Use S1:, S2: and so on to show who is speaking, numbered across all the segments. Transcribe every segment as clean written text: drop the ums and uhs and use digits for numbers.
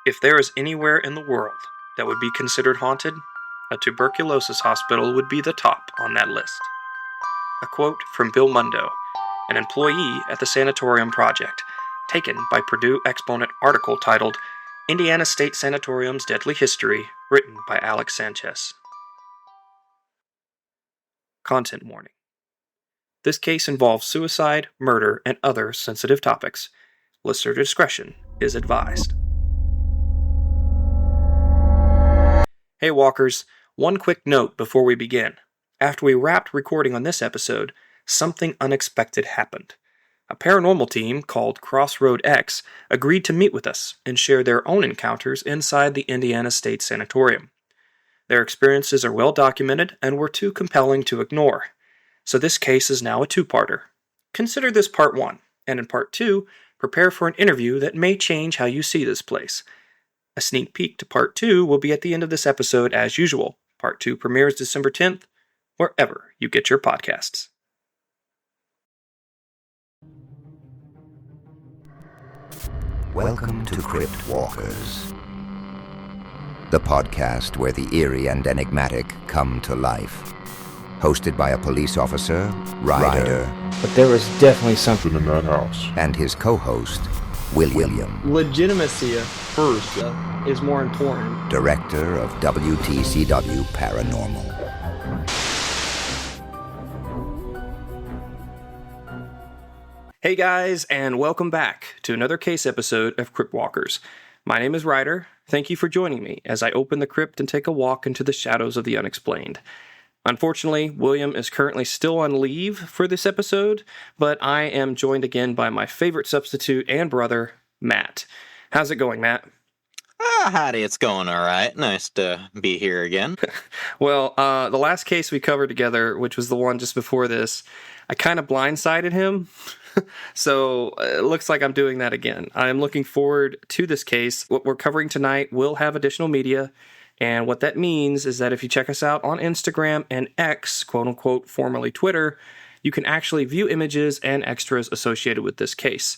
S1: If there is anywhere in the world that would be considered haunted, a tuberculosis hospital would be the top on that list. A quote from Bill Mundo, an employee at the Sanatorium Project, taken by Purdue Exponent article titled Indiana State Sanatorium's Deadly History, written by Alex Sanchez. Content warning. This case involves suicide, murder, and other sensitive topics. Listener discretion is advised. Hey walkers, one quick note before we begin. After we wrapped recording on this episode, something unexpected happened. A paranormal team called Crossroad X agreed to meet with us and share their own encounters inside the Indiana State Sanatorium. Their experiences are well documented and were too compelling to ignore. So this case is now a two-parter. Consider this part 1, and in part 2, prepare for an interview that may change how you see this place. A sneak peek to part 2 will be at the end of this episode as usual. Part 2 premieres December 10th, wherever you get your podcasts.
S2: Welcome to Crypt Walkers, the podcast where the eerie and enigmatic come to life. Hosted by a police officer, Ryder.
S3: But there was definitely something in that house.
S2: And his co-host, William.
S4: Legitimacy first is more important.
S2: Director of WTCW Paranormal.
S1: Hey guys, and welcome back to another case episode of Crypt Walkers. My name is Ryder. Thank you for joining me as I open the crypt and take a walk into the shadows of the unexplained. Unfortunately, William is currently still on leave for this episode, but I am joined again by my favorite substitute and brother, Matt. How's it going, Matt?
S5: Howdy, it's going all right. Nice to be here again.
S1: Well, the last case we covered together, which was the one just before this, I kind of blindsided him. So it looks like I'm doing that again. I'm looking forward to this case. What we're covering tonight will have additional media. And what that means is that if you check us out on Instagram and X, quote unquote, formerly Twitter, you can actually view images and extras associated with this case.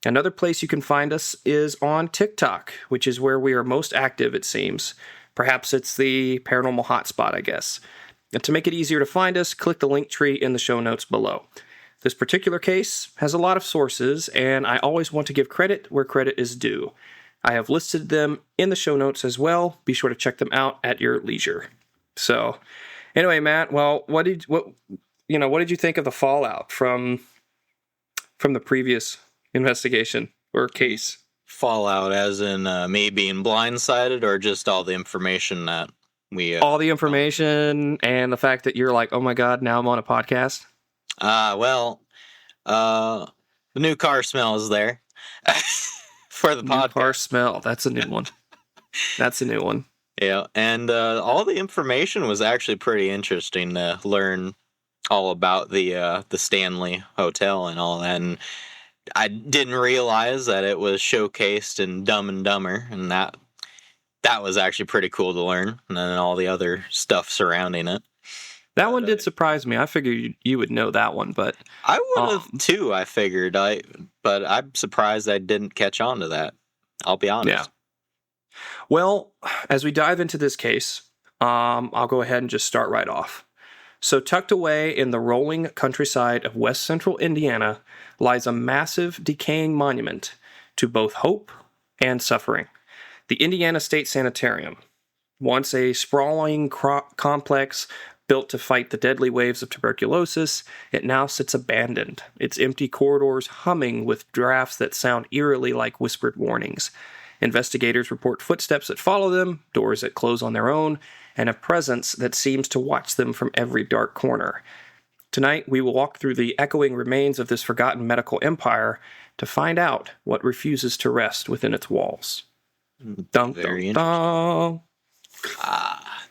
S1: Another place you can find us is on TikTok, which is where we are most active, it seems. Perhaps it's the paranormal hotspot, I guess. And to make it easier to find us, click the link tree in the show notes below. This particular case has a lot of sources, and I always want to give credit where credit is due. I have listed them in the show notes as well. Be sure to check them out at your leisure. So, anyway, Matt, well, what did you think of the fallout from the previous investigation or case?
S5: Fallout as in me being blindsided, or just all the information that we...
S1: all the information and the fact that you're like, oh my God, now I'm on a podcast?
S5: The new car smell is there. For the podcast.
S1: Car smell. That's a new one. That's a new one.
S5: Yeah, and all the information was actually pretty interesting to learn all about the Stanley Hotel and all that. And I didn't realize that it was showcased in Dumb and Dumber, and that was actually pretty cool to learn. And then all the other stuff surrounding it.
S1: That one did surprise me. I figured you would know that one, but
S5: I would have too. I figured, but I'm surprised I didn't catch on to that. I'll be honest.
S1: Yeah. Well, as we dive into this case, I'll go ahead and just start right off. So, tucked away in the rolling countryside of west central Indiana lies a massive, decaying monument to both hope and suffering. The Indiana State Sanatorium, once a sprawling complex built to fight the deadly waves of tuberculosis, it now sits abandoned, its empty corridors humming with drafts that sound eerily like whispered warnings. Investigators report footsteps that follow them, doors that close on their own, and a presence that seems to watch them from every dark corner. Tonight, we will walk through the echoing remains of this forgotten medical empire to find out what refuses to rest within its walls. Dun,
S5: Very
S1: dun, dun.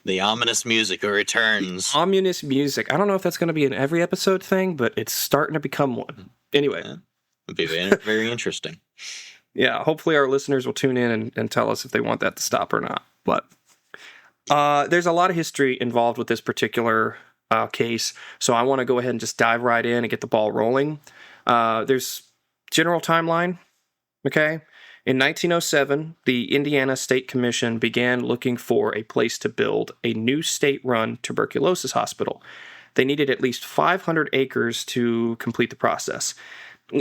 S5: The ominous music returns.
S1: Ominous music. I don't know if that's going to be an every episode thing, but it's starting to become one. Anyway.
S5: Yeah, it'd be very interesting.
S1: Yeah, hopefully our listeners will tune in and tell us if they want that to stop or not. But there's a lot of history involved with this particular case, so I want to go ahead and just dive right in and get the ball rolling. There's general timeline, okay? In 1907, the Indiana State Commission began looking for a place to build a new state-run tuberculosis hospital. They needed at least 500 acres to complete the process.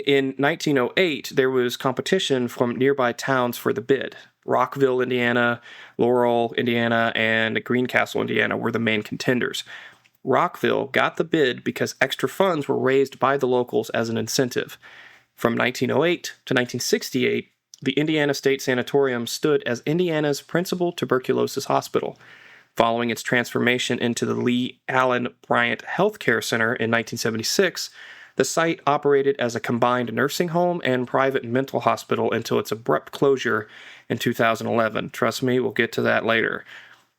S1: In 1908, there was competition from nearby towns for the bid. Rockville, Indiana, Laurel, Indiana, and Greencastle, Indiana were the main contenders. Rockville got the bid because extra funds were raised by the locals as an incentive. From 1908 to 1968, the Indiana State Sanatorium stood as Indiana's principal tuberculosis hospital. Following its transformation into the Lee Allen Bryant Healthcare Center in 1976, the site operated as a combined nursing home and private mental hospital until its abrupt closure in 2011. Trust me, we'll get to that later.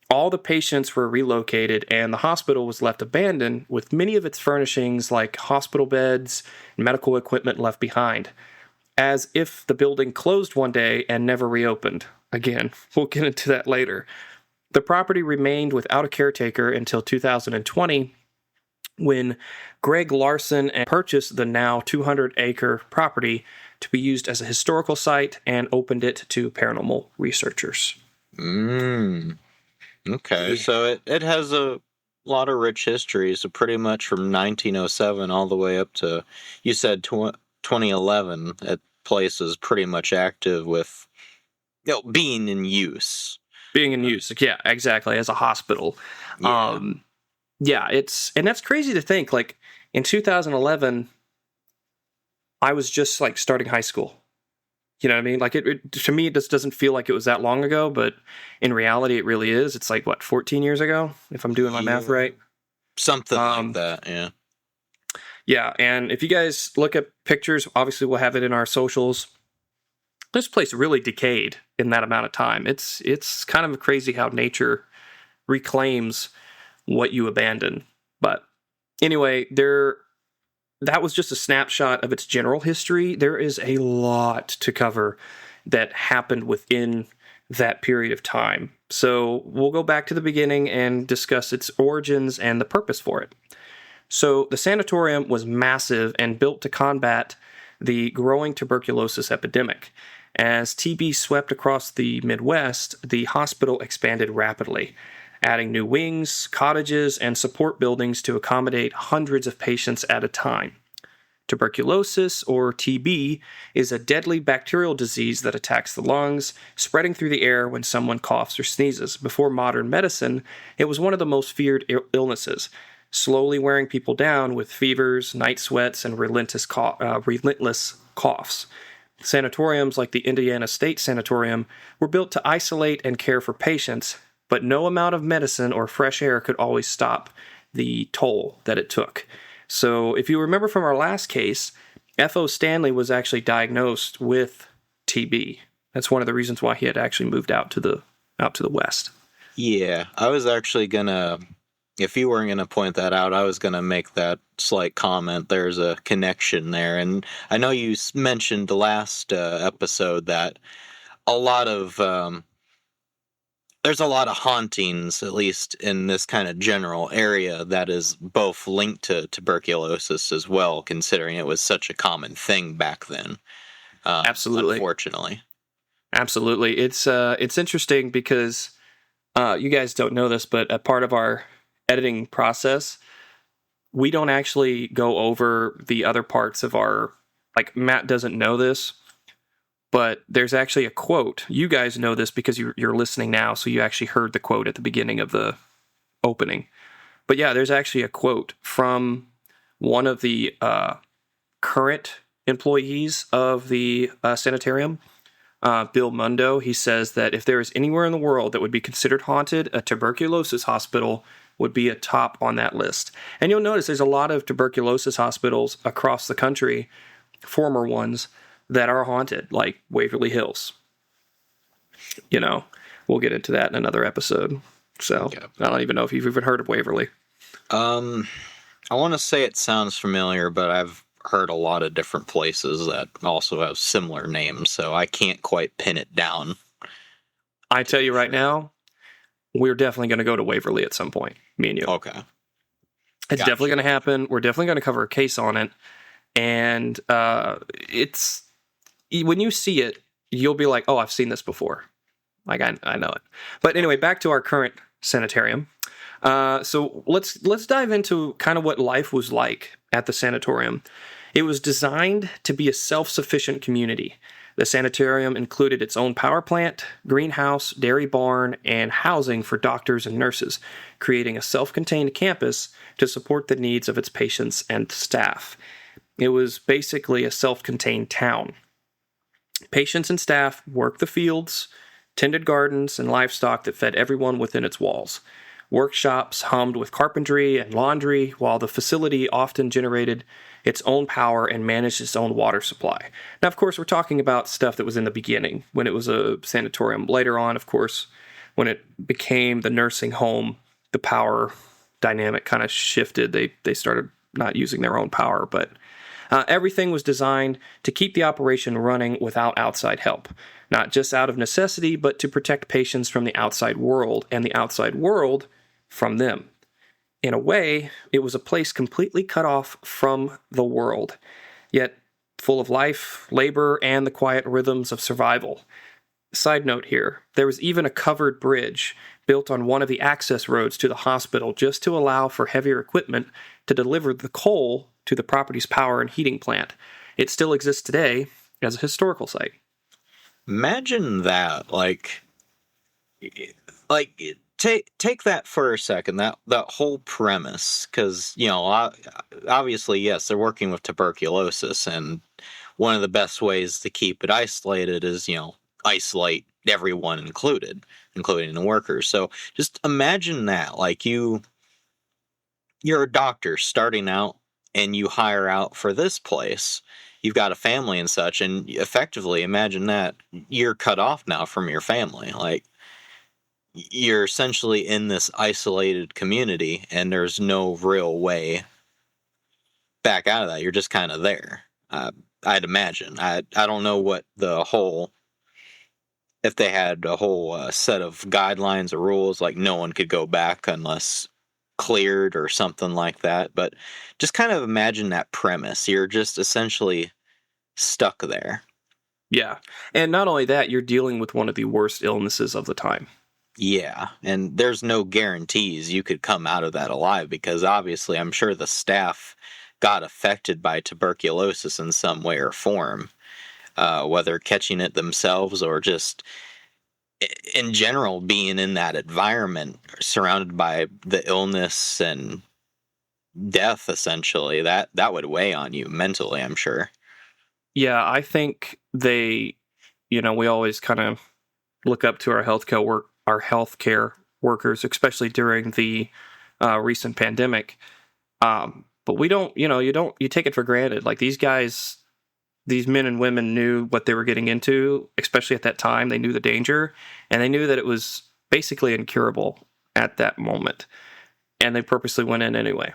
S1: All the patients were relocated, and the hospital was left abandoned, with many of its furnishings like hospital beds and medical equipment left behind, as if the building closed one day and never reopened. Again, we'll get into that later. The property remained without a caretaker until 2020, when Greg Larson purchased the now 200-acre property to be used as a historical site and opened it to paranormal researchers.
S5: Okay, so it has a lot of rich history, so pretty much from 1907 all the way up to, you said 2011, that place is pretty much active with, being in use.
S1: Being in use, yeah, exactly, as a hospital.
S5: Yeah.
S1: And that's crazy to think, like, in 2011, I was just, like, starting high school. You know what I mean? Like, to me, it just doesn't feel like it was that long ago, but in reality, it really is. It's like, 14 years ago, if I'm doing my math right?
S5: Something like that, yeah.
S1: Yeah, and if you guys look at pictures, obviously we'll have it in our socials. This place really decayed in that amount of time. It's kind of crazy how nature reclaims what you abandon. But anyway, that was just a snapshot of its general history. There is a lot to cover that happened within that period of time. So we'll go back to the beginning and discuss its origins and the purpose for it. So the sanatorium was massive and built to combat the growing tuberculosis epidemic. As TB swept across the Midwest, the hospital expanded rapidly, adding new wings, cottages, and support buildings to accommodate hundreds of patients at a time. Tuberculosis, or TB, is a deadly bacterial disease that attacks the lungs, spreading through the air when someone coughs or sneezes. Before modern medicine, it was one of the most feared illnesses, slowly wearing people down with fevers, night sweats, and relentless coughs. Sanatoriums like the Indiana State Sanatorium were built to isolate and care for patients, but no amount of medicine or fresh air could always stop the toll that it took. So if you remember from our last case, F.O. Stanley was actually diagnosed with TB. That's one of the reasons why he had actually moved out to the west.
S5: Yeah, I was actually gonna, if you weren't gonna point that out, I was gonna make that slight comment. There's a connection there, and I know you mentioned the last episode that a lot of there's a lot of hauntings, at least in this kind of general area, that is both linked to tuberculosis as well, considering it was such a common thing back then.
S1: Absolutely.
S5: Unfortunately.
S1: Absolutely. It's interesting because you guys don't know this, but a part of our editing process, we don't actually go over the other parts of our, like, Matt doesn't know this, but there's actually a quote. You guys know this because you're listening now, so you actually heard the quote at the beginning of the opening. But yeah, there's actually a quote from one of the current employees of the sanitarium, Bill Mundo. He says that if there is anywhere in the world that would be considered haunted, a tuberculosis hospital would be atop on that list. And you'll notice there's a lot of tuberculosis hospitals across the country, former ones, that are haunted, like Waverly Hills. You know, we'll get into that in another episode. So, yeah. I don't even know if you've even heard of Waverly.
S5: I want to say it sounds familiar, but I've heard a lot of different places that also have similar names, so I can't quite pin it down.
S1: I tell you right now, we're definitely going to go to Waverly at some point, me and you.
S5: Okay.
S1: It's definitely going to happen. We're definitely going to cover a case on it. And it's, when you see it, you'll be like, oh, I've seen this before. Like, I know it. But anyway, back to our current sanitarium. So let's dive into kind of what life was like at the sanatorium. It was designed to be a self-sufficient community. The sanitarium included its own power plant, greenhouse, dairy barn, and housing for doctors and nurses, creating a self-contained campus to support the needs of its patients and staff. It was basically a self-contained town. Patients and staff worked the fields, tended gardens, and livestock that fed everyone within its walls. Workshops hummed with carpentry and laundry, while the facility often generated its own power and managed its own water supply. Now, of course, we're talking about stuff that was in the beginning, when it was a sanatorium. Later on, of course, when it became the nursing home, the power dynamic kind of shifted. They started not using their own power, but everything was designed to keep the operation running without outside help. Not just out of necessity, but to protect patients from the outside world, and the outside world from them. In a way, it was a place completely cut off from the world, yet full of life, labor, and the quiet rhythms of survival. Side note here, there was even a covered bridge built on one of the access roads to the hospital just to allow for heavier equipment to deliver the coal to the property's power and heating plant. It still exists today as a historical site.
S5: Imagine that, take that for a second, that whole premise, because, obviously, yes, they're working with tuberculosis, and one of the best ways to keep it isolated is, isolate everyone including the workers. So just imagine that, you're a doctor starting out, and you hire out for this place. You've got a family and such, and effectively, imagine that you're cut off now from your family. You're essentially in this isolated community, and there's no real way back out of that. You're just kind of there. I'd imagine. I don't know what if they had a whole set of guidelines or rules, like no one could go back unless cleared or something like that. But just kind of imagine that premise. You're just essentially stuck there.
S1: Yeah. And not only that, you're dealing with one of the worst illnesses of the time.
S5: Yeah, and there's no guarantees you could come out of that alive, because obviously I'm sure the staff got affected by tuberculosis in some way or form, whether catching it themselves or just in general being in that environment surrounded by the illness and death, essentially. That would weigh on you mentally, I'm sure.
S1: Yeah, I think we always kind of look up to our healthcare workers, especially during the recent pandemic. But we don't, you take it for granted. Like, these guys, these men and women knew what they were getting into, especially at that time. They knew the danger, and they knew that it was basically incurable at that moment. And they purposely went in anyway.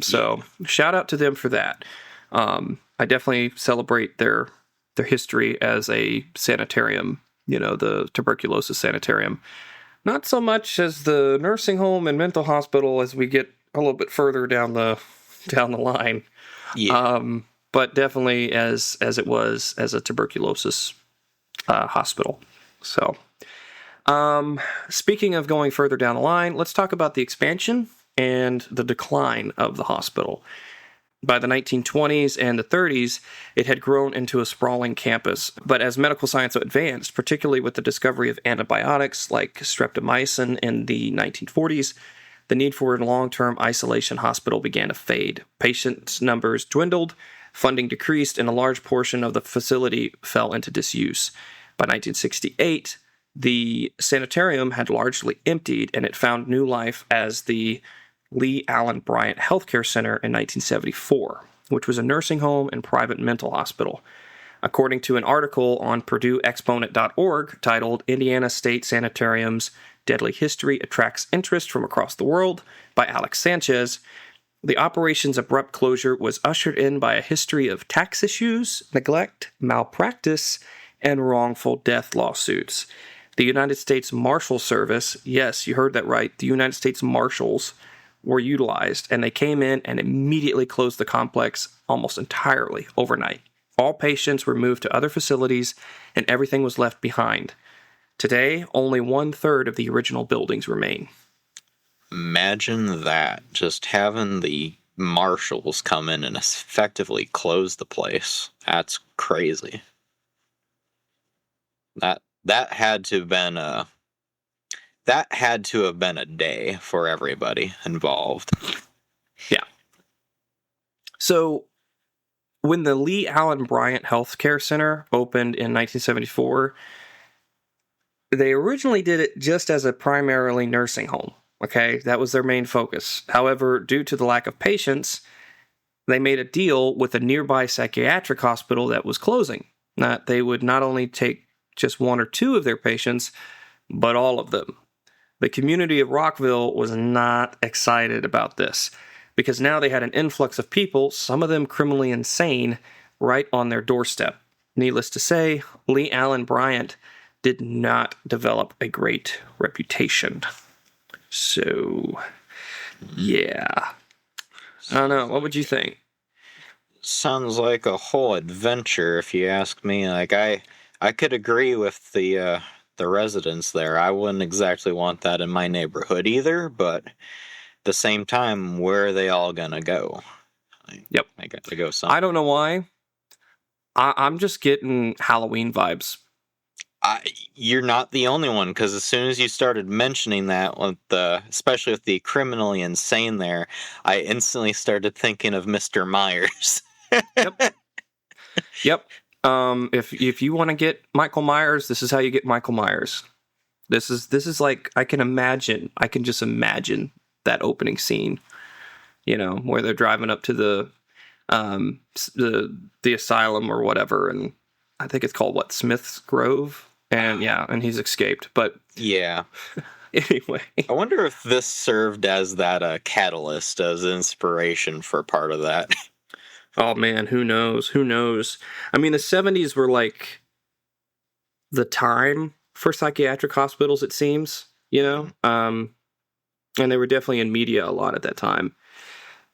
S1: So shout out to them for that. I definitely celebrate their history as a sanitarium, the tuberculosis sanitarium. Not so much as the nursing home and mental hospital as we get a little bit further down the line. Yeah. But definitely as it was as a tuberculosis hospital. So, speaking of going further down the line, let's talk about the expansion and the decline of the hospital. By the 1920s and the 30s, it had grown into a sprawling campus. But as medical science advanced, particularly with the discovery of antibiotics like streptomycin in the 1940s, the need for a long-term isolation hospital began to fade. Patient numbers dwindled, funding decreased, and a large portion of the facility fell into disuse. By 1968, the sanitarium had largely emptied, and it found new life as the Lee Allen Bryant Healthcare Center in 1974, which was a nursing home and private mental hospital. According to an article on PurdueExponent.org titled Indiana State Sanatorium's Deadly History Attracts Interest from Across the World by Alex Sanchez, the operation's abrupt closure was ushered in by a history of tax issues, neglect, malpractice, and wrongful death lawsuits. The United States Marshal Service, yes, you heard that right, the United States Marshals, were utilized, and they came in and immediately closed the complex almost entirely overnight. All patients were moved to other facilities, and everything was left behind. Today, only 1/3 of the original buildings remain.
S5: Imagine that. Just having the marshals come in and effectively close the place. That's crazy. That had to have been a day for everybody involved.
S1: Yeah. So, when the Lee Allen Bryant Healthcare Center opened in 1974, they originally did it just as a primarily nursing home. Okay, that was their main focus. However, due to the lack of patients, they made a deal with a nearby psychiatric hospital that was closing. That they would not only take just 1 or 2 of their patients, but all of them. The community of Rockville was not excited about this, because now they had an influx of people, some of them criminally insane, right on their doorstep. Needless to say, Lee Allen Bryant did not develop a great reputation. So, yeah. I don't know. What would you think?
S5: Sounds like a whole adventure, if you ask me. Like, I could agree with the residents there. I wouldn't exactly want that in my neighborhood either, but at the same time, where are they all gonna go?
S1: Yep.
S5: I got to go somewhere.
S1: I don't know why. I'm just getting Halloween vibes.
S5: You're not the only one, because as soon as you started mentioning that, especially with the criminally insane there, I instantly started thinking of Mr. Myers.
S1: Yep. Yep. If you want to get Michael Myers, this is how you get Michael Myers. This is like, I can just imagine that opening scene, where they're driving up to the asylum or whatever, and I think it's called Smith's Grove, and he's escaped. But
S5: yeah.
S1: Anyway,
S5: I wonder if this served as that catalyst, as inspiration for part of that.
S1: Oh man, who knows? Who knows? I mean, the 70s were like the time for psychiatric hospitals, it seems, and they were definitely in media a lot at that time.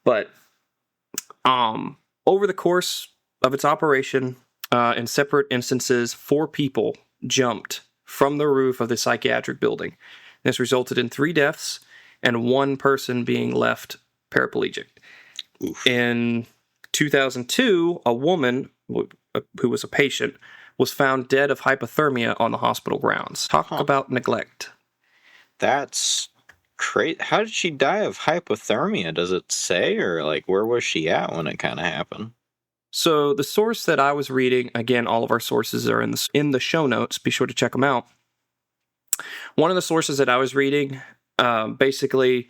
S1: But over the course of its operation, in separate instances, 4 people jumped from the roof of the psychiatric building. This resulted in 3 deaths and 1 person being left paraplegic.
S5: Oof.
S1: In 2002, a woman who was a patient was found dead of hypothermia on the hospital grounds. Talk about neglect.
S5: That's crazy. How did she die of hypothermia? Does it say, or where was she at when it kind of happened?
S1: So the source that I was reading, again, all of our sources are in the show notes. Be sure to check them out. One of the sources that I was reading, basically,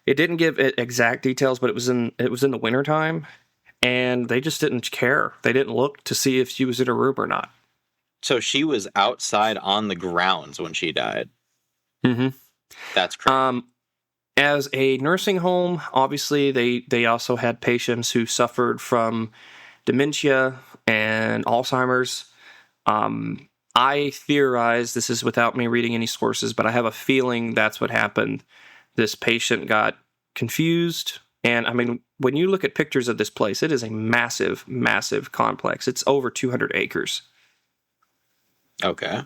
S1: it didn't give exact details, but it was in the wintertime, and they just didn't care. They didn't look to see if she was in a room or not.
S5: So she was outside on the grounds when she died.
S1: Mm-hmm.
S5: That's crazy.
S1: As a nursing home, obviously, they also had patients who suffered from dementia and Alzheimer's. I theorize, this is without me reading any sources, but I have a feeling that's what happened. This patient got confused. And I mean, when you look at pictures of this place, it is a massive, massive complex. It's over 200 acres.
S5: Okay.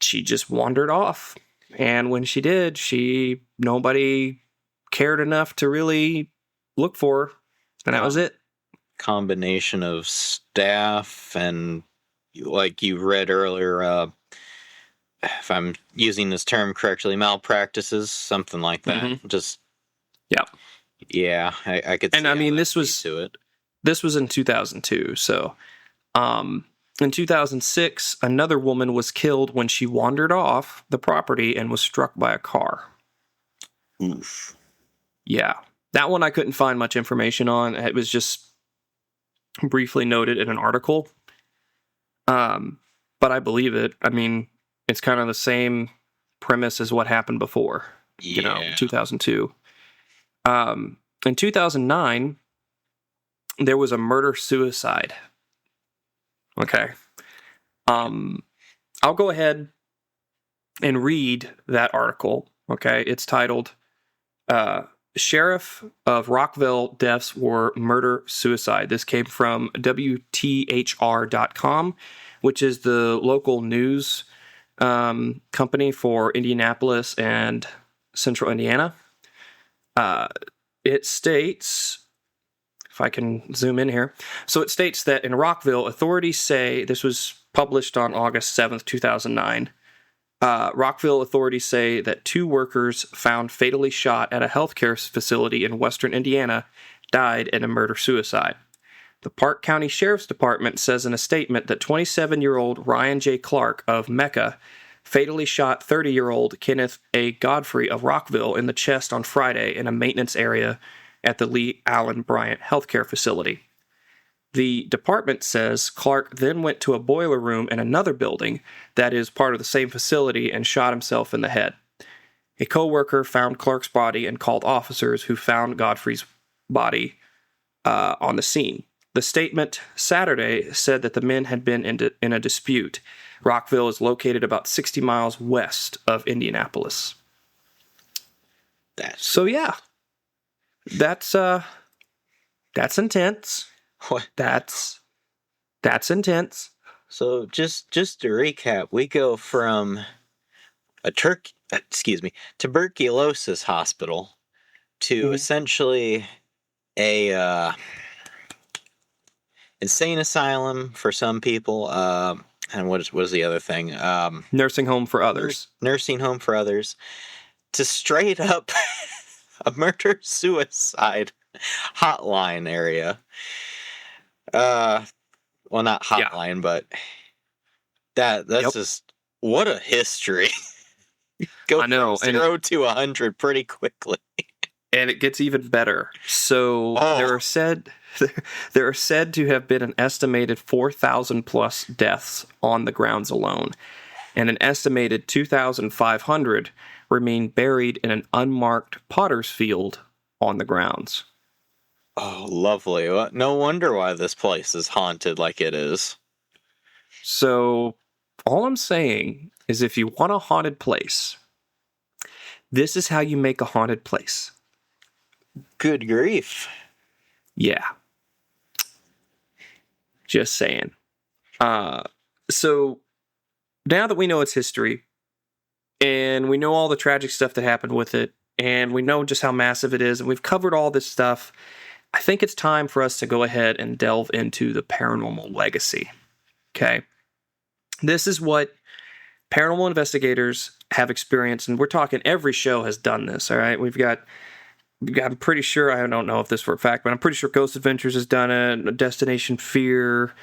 S1: She just wandered off. And when she did, nobody cared enough to really look for her. And that was it.
S5: Combination of staff and, like you read earlier, if I'm using this term correctly, malpractices, something like that.
S1: Mm-hmm.
S5: Just,
S1: yeah,
S5: I could.
S1: And
S5: see
S1: I mean, this was in 2002. So, in 2006, another woman was killed when she wandered off the property and was struck by a car.
S5: Oof.
S1: Yeah, that one I couldn't find much information on. It was just briefly noted in an article. But I believe it. I mean, it's kind of the same premise as what happened before. 2002. In 2009, there was a murder-suicide. Okay. I'll go ahead and read that article. Okay. It's titled, Sheriff of Rockville deaths were murder-suicide. This came from WTHR.com, which is the local news company for Indianapolis and Central Indiana. It states, if I can zoom in here, so it states that in Rockville, authorities say, this was published on August 7th, 2009, Rockville authorities say that 2 workers found fatally shot at a healthcare facility in western Indiana died in a murder-suicide. The Park County Sheriff's Department says in a statement that 27-year-old Ryan J. Clark of Mecca fatally shot 30-year-old Kenneth A. Godfrey of Rockville in the chest on Friday in a maintenance area at the Lee Allen Bryant Healthcare Facility. The department says Clark then went to a boiler room in another building that is part of the same facility and shot himself in the head. A co-worker found Clark's body and called officers who found Godfrey's body on the scene. The statement Saturday said that the men had been in a dispute. Rockville is located about 60 miles west of Indianapolis. So yeah, that's intense.
S5: What?
S1: That's intense.
S5: So just to recap, we go from a tuberculosis hospital to essentially a insane asylum for some people. And what is the other thing?
S1: Nursing home for others.
S5: Nursing home for others. To straight up a murder-suicide hotline area. Well, not hotline, but that's just, what a history. Go from 0 to 100 pretty quickly.
S1: And it gets even better. So there are said to have been an estimated 4,000 plus deaths on the grounds alone, and an estimated 2,500 remain buried in an unmarked potter's field on the grounds.
S5: Oh, lovely. No wonder why this place is haunted like it is.
S1: So all I'm saying is if you want a haunted place, this is how you make a haunted place.
S5: Good grief.
S1: Yeah. Just saying. So now that we know its history, and we know all the tragic stuff that happened with it, and we know just how massive it is, and we've covered all this stuff, I think it's time for us to go ahead and delve into the paranormal legacy. Okay? This is what paranormal investigators have experienced, and we're talking every show has done this, all right? I'm pretty sure, I don't know if this for a fact, but I'm pretty sure Ghost Adventures has done it, Destination Fear,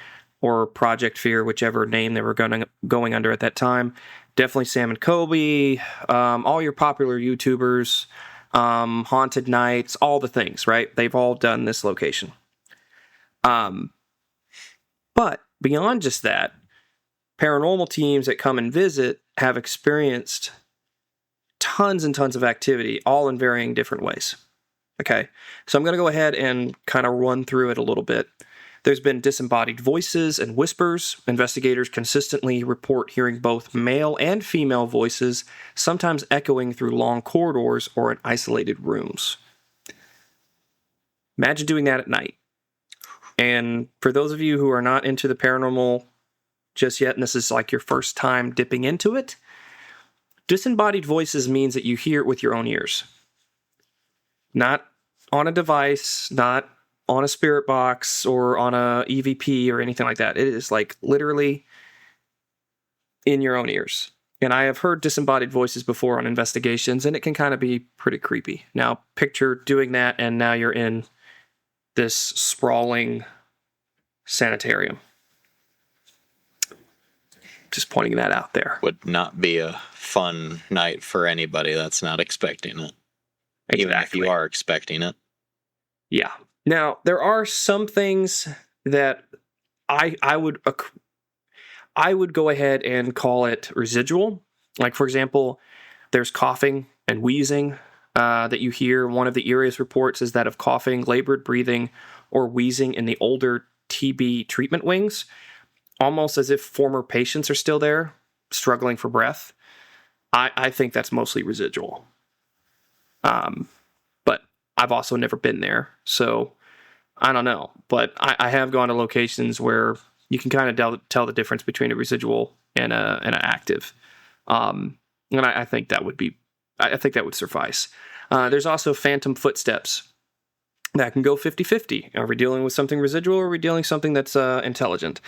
S1: or Project Fear, whichever name they were going under at that time. Definitely Sam and Kobe, all your popular YouTubers, Haunted Nights, all the things, right? They've all done this location. But beyond just that, paranormal teams that come and visit have experienced tons and tons of activity, all in varying different ways. Okay, so I'm going to go ahead and kind of run through it a little bit. There's been disembodied voices and whispers. Investigators consistently report hearing both male and female voices, sometimes echoing through long corridors or in isolated rooms. Imagine doing that at night. And for those of you who are not into the paranormal just yet, and this is like your first time dipping into it, disembodied voices means that you hear it with your own ears. Not on a device, not on a spirit box or on a EVP or anything like that. It is like literally in your own ears. And I have heard disembodied voices before on investigations, and it can kind of be pretty creepy. Now, picture doing that, and now you're in this sprawling sanitarium. Just pointing that out there.
S5: Would not be a fun night for anybody that's not expecting it.
S1: Exactly.
S5: Even if you are expecting it.
S1: Yeah. Now, there are some things that I would go ahead and call it residual. Like, for example, there's coughing and wheezing that you hear. One of the eeriest reports is that of coughing, labored breathing, or wheezing in the older TB treatment wings, almost as if former patients are still there, struggling for breath. I think that's mostly residual. But I've also never been there, so I don't know. But I have gone to locations where you can kind of tell the difference between a residual and an active. And I think that would suffice. There's also phantom footsteps that can go 50-50. Are we dealing with something residual, or are we dealing with something that's intelligent?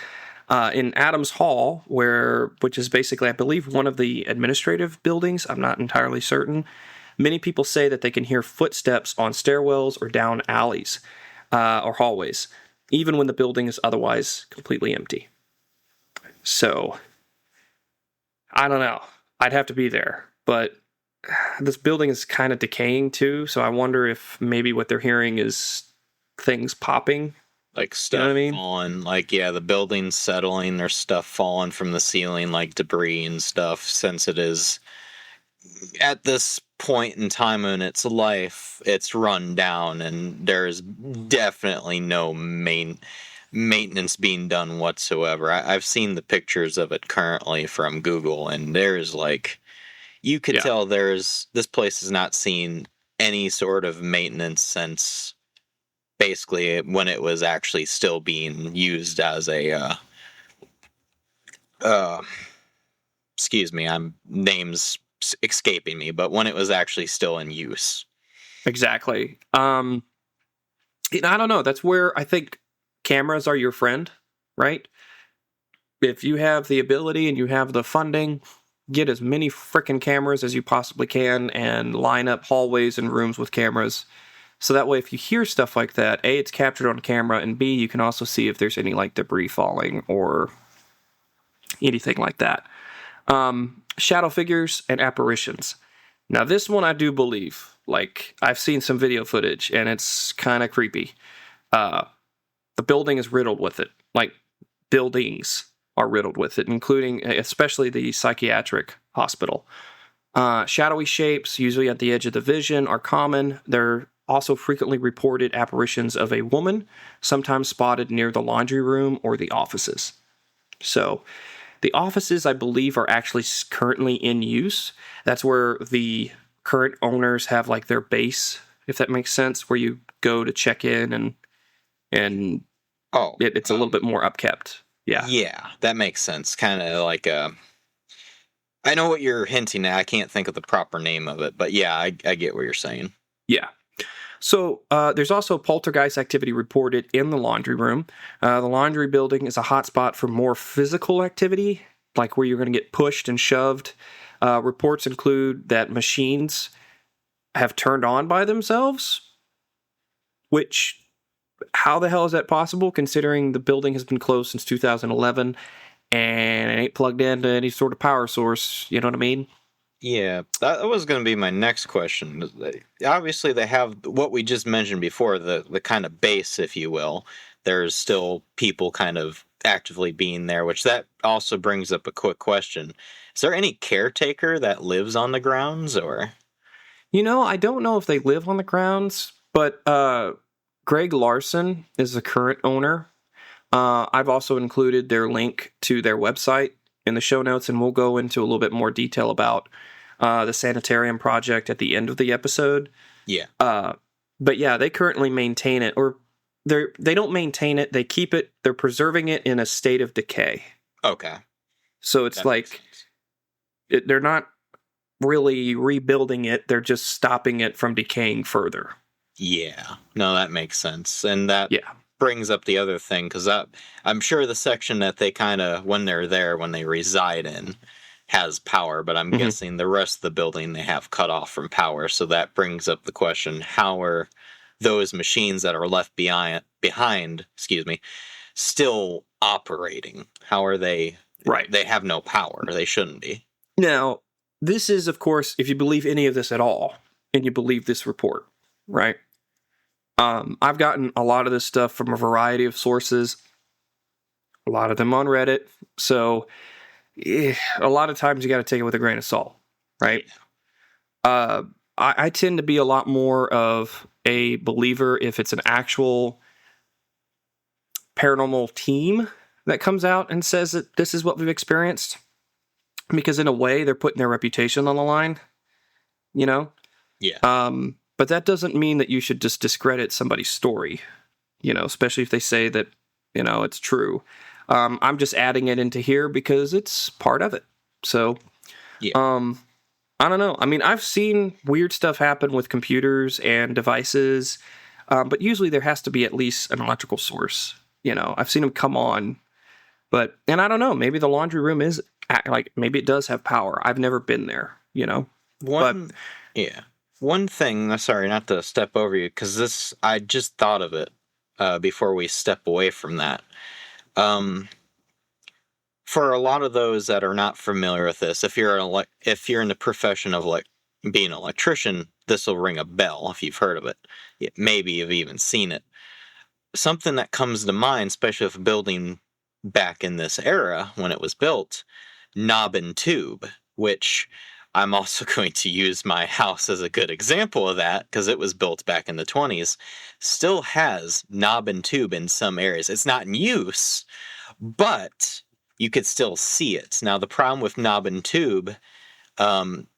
S1: In Adams Hall, which is basically, I believe, one of the administrative buildings, I'm not entirely certain, many people say that they can hear footsteps on stairwells or down alleys or hallways, even when the building is otherwise completely empty. So, I don't know. I'd have to be there, but this building is kind of decaying too, so I wonder if maybe what they're hearing is things popping.
S5: Like stuff, you know what I mean? Falling, like, yeah, the building's settling, there's stuff falling from the ceiling, like debris and stuff, since it is, at this point in time in its life, it's run down, and there's definitely no maintenance being done whatsoever. I've seen the pictures of it currently from Google, and there's like, you could tell this place has not seen any sort of maintenance since basically when it was actually still being used as a excuse me, name's escaping me, but when it was actually still in use.
S1: Exactly. I don't know. That's where I think cameras are your friend, right? If you have the ability and you have the funding, get as many frickin' cameras as you possibly can and line up hallways and rooms with cameras. So that way, if you hear stuff like that, A, it's captured on camera, and B, you can also see if there's any like debris falling or anything like that. Shadow figures and apparitions. Now, this one I do believe. Like, I've seen some video footage, and it's kind of creepy. The building is riddled with it. Like, buildings are riddled with it, including, especially the psychiatric hospital. Shadowy shapes, usually at the edge of the vision, are common. They're also frequently reported apparitions of a woman, sometimes spotted near the laundry room or the offices. So, the offices, I believe, are actually currently in use. That's where the current owners have like their base, if that makes sense, where you go to check in and it's a little bit more upkept. Yeah.
S5: Yeah, that makes sense. Kind of like I know what you're hinting at. I can't think of the proper name of it, but yeah, I get what you're saying.
S1: Yeah. So there's also poltergeist activity reported in the laundry room. The laundry building is a hotspot for more physical activity, like where you're going to get pushed and shoved. Reports include that machines have turned on by themselves, which, how the hell is that possible, considering the building has been closed since 2011 and it ain't plugged into any sort of power source, you know what I mean?
S5: Yeah, that was going to be my next question. Obviously, they have what we just mentioned before, the kind of base, if you will. There's still people kind of actively being there, which that also brings up a quick question. Is there any caretaker that lives on the grounds, or?
S1: You know, I don't know if they live on the grounds, but Greg Larson is the current owner. I've also included their link to their website in the show notes, and we'll go into a little bit more detail about the sanitarium project at the end of the episode.
S5: Yeah.
S1: But yeah, they currently maintain it, or they don't maintain it. They keep it. They're preserving it in a state of decay.
S5: Okay.
S1: So it's like they're not really rebuilding it. They're just stopping it from decaying further.
S5: Yeah. No, that makes sense, and that brings up the other thing, because I'm sure the section that they kind of, when they're there, when they reside in, has power, but I'm guessing the rest of the building they have cut off from power. So that brings up the question: how are those machines that are left behind, still operating? How are they?
S1: Right.
S5: They have no power. They shouldn't be.
S1: Now, this is, of course, if you believe any of this at all, and you believe this report, right? I've gotten a lot of this stuff from a variety of sources, a lot of them on Reddit. So a lot of times you got to take it with a grain of salt, right? I tend to be a lot more of a believer if it's an actual paranormal team that comes out and says that this is what we've experienced. Because in a way, they're putting their reputation on the line, you know?
S5: Yeah.
S1: But that doesn't mean that you should just discredit somebody's story, especially if they say that, it's true. I'm just adding it into here because it's part of it. So,
S5: Yeah.
S1: I don't know. I mean, I've seen weird stuff happen with computers and devices, but usually there has to be at least an electrical source. I've seen them come on, and I don't know, maybe the laundry room maybe it does have power. I've never been there,
S5: One thing, sorry, not to step over you, because I just thought of it before we step away from that. For a lot of those that are not familiar with this, if you're in the profession of being an electrician, this will ring a bell if you've heard of it. Maybe you've even seen it. Something that comes to mind, especially if a building back in this era when it was built, knob and tube, which I'm also going to use my house as a good example of that because it was built back in the 20s, still has knob and tube in some areas. It's not in use, but you could still see it. Now, the problem with knob and tube,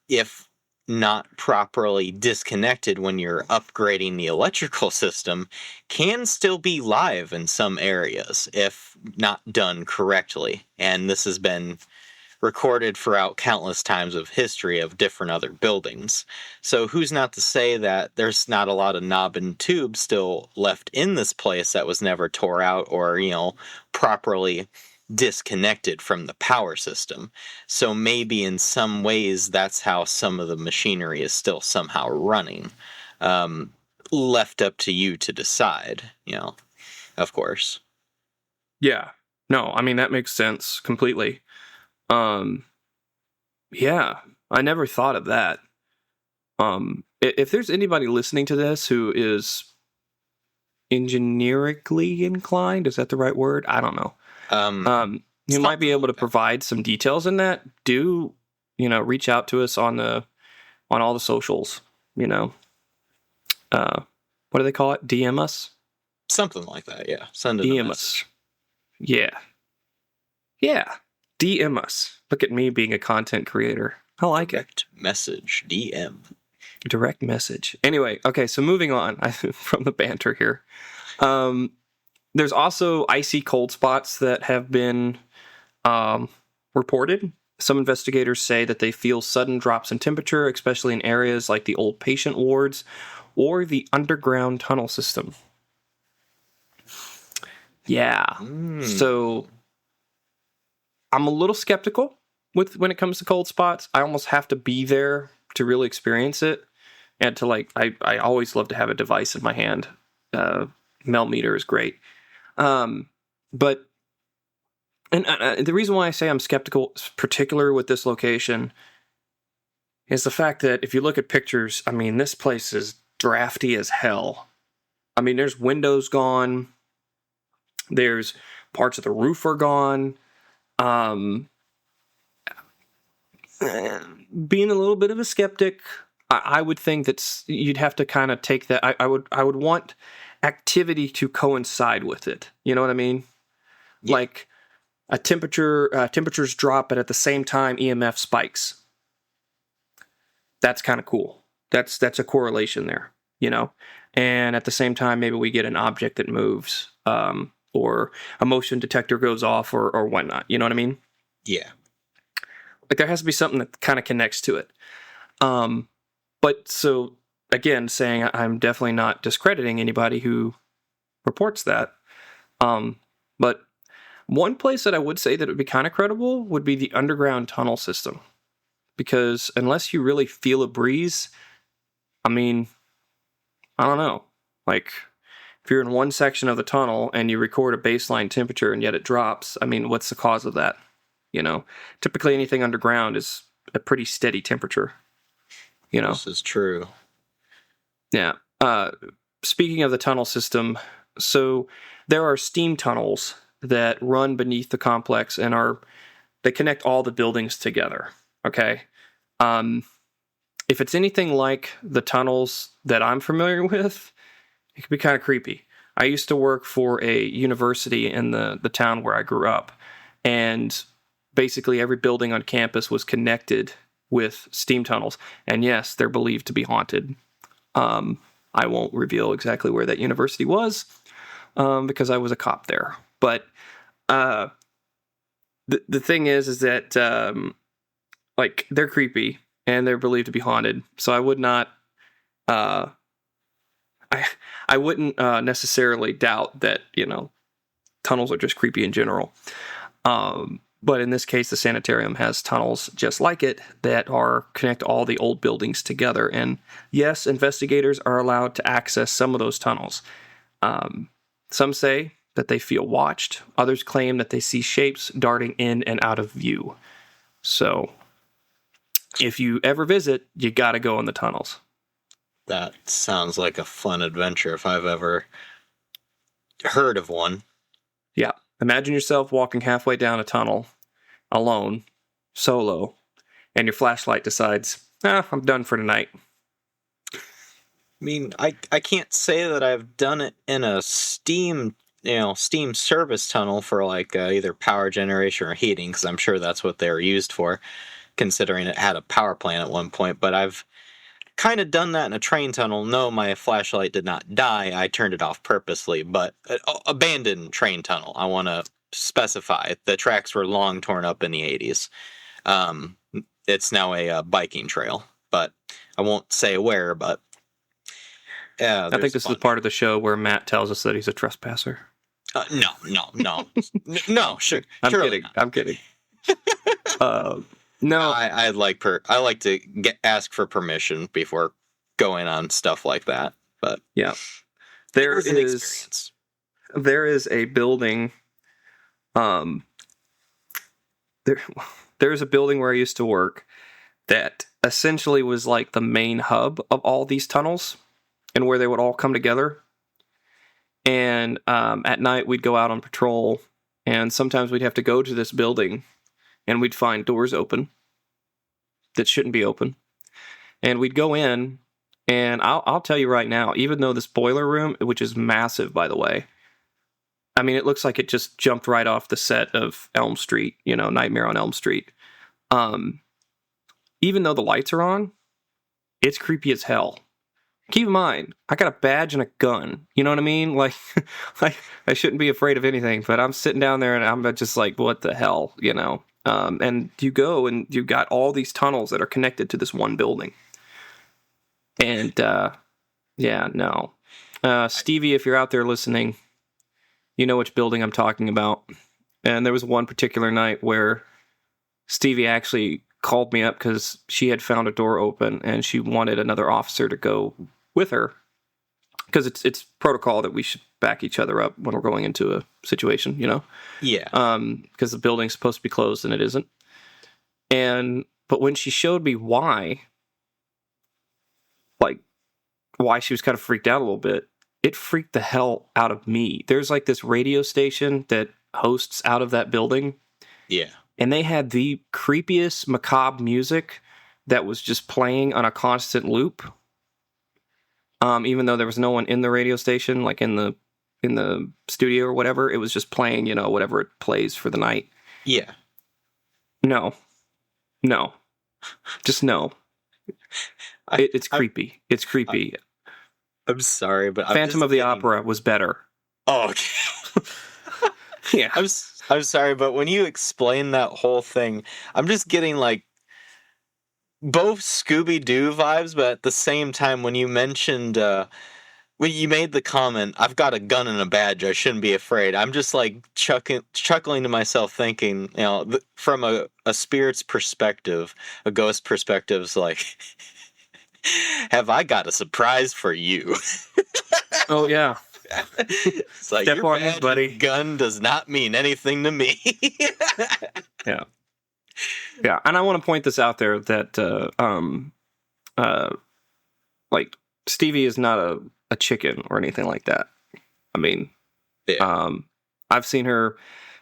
S5: if not properly disconnected when you're upgrading the electrical system, can still be live in some areas if not done correctly. And this has been recorded throughout countless times of history of different other buildings. So who's not to say that there's not a lot of knob and tube still left in this place that was never tore out or, properly disconnected from the power system. So maybe in some ways that's how some of the machinery is still somehow running. Left up to you to decide, of course.
S1: Yeah. No, I mean, that makes sense completely. Yeah, I never thought of that. If there's anybody listening to this who is engineerically inclined, is that the right word? I don't know. You might be able to provide some details in that. Do, reach out to us on all the socials, what do they call it? DM us?
S5: Something like that, yeah. Send it
S1: DM us. Yeah. Yeah. DM us. Look at me being a content creator. I like
S5: Direct message, DM.
S1: Direct message. Anyway, okay, so moving on from the banter here. There's also icy cold spots that have been reported. Some investigators say that they feel sudden drops in temperature, especially in areas like the old patient wards or the underground tunnel system. Yeah. So I'm a little skeptical when it comes to cold spots. I almost have to be there to really experience it. And to I always love to have a device in my hand. Mel meter is great. But the reason why I say I'm skeptical, particular with this location, is the fact that if you look at pictures, I mean, this place is drafty as hell. I mean, there's windows gone. There's parts of the roof are gone. Being a little bit of a skeptic, I would think that you'd have to kind of take that. I would want activity to coincide with it. You know what I mean? Yeah. Like a temperatures drop, but at the same time EMF spikes. That's kind of cool. That's a correlation there, And at the same time, maybe we get an object that moves, or a motion detector goes off, or whatnot. You know what I mean?
S5: Yeah.
S1: Like there has to be something that kind of connects to it. But so again, saying I'm definitely not discrediting anybody who reports that. But one place that I would say that would be kind of credible would be the underground tunnel system, because unless you really feel a breeze, I mean, I don't know. Like if you're in one section of the tunnel and you record a baseline temperature and yet it drops, I mean, what's the cause of that? Typically anything underground is a pretty steady temperature.
S5: This is true.
S1: Yeah. Speaking of the tunnel system, so there are steam tunnels that run beneath the complex and they connect all the buildings together. Okay. If it's anything like the tunnels that I'm familiar with, it can be kind of creepy. I used to work for a university in the town where I grew up, and basically every building on campus was connected with steam tunnels. And yes, they're believed to be haunted. I won't reveal exactly where that university was because I was a cop there. But the thing is that like they're creepy and they're believed to be haunted. So I would not. I wouldn't necessarily doubt that, tunnels are just creepy in general. But in this case, the sanitarium has tunnels just like it that connect all the old buildings together. And yes, investigators are allowed to access some of those tunnels. Some say that they feel watched. Others claim that they see shapes darting in and out of view. So if you ever visit, you got to go in the tunnels.
S5: That sounds like a fun adventure if I've ever heard of one.
S1: Yeah. Imagine yourself walking halfway down a tunnel, alone, solo, and your flashlight decides, I'm done for tonight.
S5: I mean, I can't say that I've done it in a steam service tunnel for like either power generation or heating, because I'm sure that's what they were used for, considering it had a power plant at one point. But I've kind of done that in a train tunnel. No, my flashlight did not die. I turned it off purposely, but abandoned train tunnel. I want to specify the tracks were long torn up in the 80s. It's now a biking trail, but I won't say where, but yeah.
S1: I think this is part of the show where Matt tells us that he's a trespasser.
S5: No, sure.
S1: I'm kidding. No,
S5: I like to ask for permission before going on stuff like that. But
S1: yeah, there is a building. There's a building where I used to work that essentially was like the main hub of all these tunnels and where they would all come together. And at night we'd go out on patrol, and sometimes we'd have to go to this building. And we'd find doors open that shouldn't be open. And we'd go in, and I'll tell you right now, even though this boiler room, which is massive, by the way, I mean, it looks like it just jumped right off the set of Elm Street, Nightmare on Elm Street. Even though the lights are on, it's creepy as hell. Keep in mind, I got a badge and a gun. You know what I mean? Like, I shouldn't be afraid of anything, but I'm sitting down there and I'm just like, what the hell, And you go and you've got all these tunnels that are connected to this one building. And, Stevie, if you're out there listening, you know which building I'm talking about. And there was one particular night where Stevie actually called me up because she had found a door open and she wanted another officer to go with her. Because it's protocol that we should back each other up when we're going into a situation,
S5: Yeah.
S1: Because the building's supposed to be closed and it isn't. But when she showed me why she was kind of freaked out a little bit, it freaked the hell out of me. There's like this radio station that hosts out of that building.
S5: Yeah.
S1: And they had the creepiest macabre music that was just playing on a constant loop. Even though there was no one in the radio station, like in the studio or whatever, it was just playing, whatever it plays for the night.
S5: Yeah.
S1: No. Just no. It's creepy. It's creepy.
S5: I'm sorry, but
S1: Phantom of the Opera was better.
S5: Oh, okay.
S1: Yeah.
S5: I'm sorry, but when you explain that whole thing, I'm just getting like both Scooby-Doo vibes, but at the same time, when you mentioned, when you made the comment, I've got a gun and a badge, I shouldn't be afraid. I'm just like chuckling to myself thinking, from a spirit's perspective, a ghost perspective, is like, have I got a surprise for you?
S1: Oh, yeah.
S5: It's like,
S1: Step
S5: your
S1: on this, buddy.
S5: Gun does not mean anything to me.
S1: Yeah. Yeah, and I want to point this out there that, Stevie is not a chicken or anything like that. I mean,
S5: yeah.
S1: I've seen her